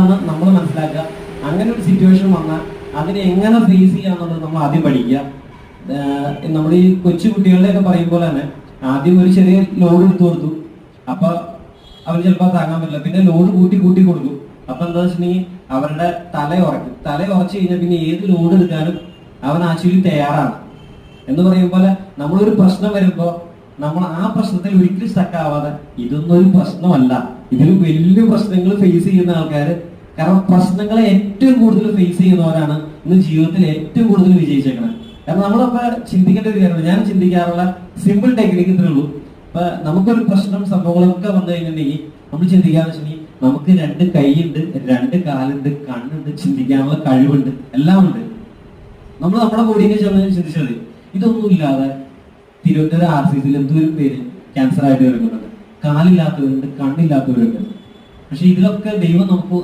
നമ്മൾ മനസ്സിലാക്കുക. അങ്ങനെ ഒരു സിറ്റുവേഷൻ വന്നാൽ അതിനെ എങ്ങനെ ഫേസ് ചെയ്യാന്നുള്ളത് നമ്മൾ ആദ്യം പഠിക്കുക. നമ്മൾ ഈ കൊച്ചു കുട്ടികളുടെയൊക്കെ പറയുമ്പോൾ തന്നെ ആദ്യം ഒരു ചെറിയ ലോഡ് എടുത്തു കൊടുത്തു, അപ്പൊ അവർ ചിലപ്പോൾ താങ്ങാൻ പറ്റില്ല, പിന്നെ ലോഡ് കൂട്ടി കൂട്ടി കൊടുക്കും. അപ്പൊ എന്താ വെച്ചിട്ടുണ്ടെങ്കിൽ അവരുടെ തല ഉറച്ചു കഴിഞ്ഞാൽ പിന്നെ ഏത് ലോഡ് എടുക്കാനും അവൻ ആക്ച്വലി തയ്യാറാണ്. എന്ന് പറയുമ്പോൾ നമ്മളൊരു പ്രശ്നം വരുമ്പോൾ നമ്മൾ ആ പ്രശ്നത്തിൽ ഒരിക്കലും സ്റ്റക്ക് ആവാതെ ഇതൊന്നും ഒരു പ്രശ്നമല്ല, ഇതിൽ വലിയ പ്രശ്നങ്ങൾ ഫേസ് ചെയ്യുന്ന ആൾക്കാർ, കാരണം പ്രശ്നങ്ങളെ ഏറ്റവും കൂടുതൽ ഫേസ് ചെയ്യുന്നവരാണ് ഇന്ന് ജീവിതത്തിൽ ഏറ്റവും കൂടുതൽ വിജയിച്ചേക്കുന്നത്. കാരണം നമ്മളപ്പോ ചിന്തിക്കേണ്ട ഒരു കാര്യമാണ്, ഞാൻ ചിന്തിക്കാറുള്ള സിമ്പിൾ ടെക്നിക്ക് ഇത്രേ ഉള്ളൂ. ഇപ്പൊ നമുക്കൊരു പ്രശ്നം സംഭവങ്ങളൊക്കെ വന്നു കഴിഞ്ഞിട്ടുണ്ടെങ്കിൽ നമ്മൾ ചിന്തിക്കാന്ന് വെച്ചിട്ടുണ്ടെങ്കിൽ നമുക്ക് രണ്ട് കൈയുണ്ട്, രണ്ട് കാലുണ്ട്, കണ്ണുണ്ട്, ചിന്തിക്കാനുള്ള കഴിവുണ്ട്, എല്ലാം ഉണ്ട്. നമ്മൾ നമ്മുടെ ബോഡിനെ ചിന്തിച്ചാൽ ഇതൊന്നും ഇല്ലാതെ തിരുവനന്തപുരം RCCയിൽ എന്തോരം പേര് ക്യാൻസർ ആയിട്ട് വരുന്നുണ്ട്, കാലില്ലാത്തവരുണ്ട്, കണ്ണില്ലാത്തവരുണ്ട്. പക്ഷെ ഇതിലൊക്കെ ദൈവം നമുക്ക്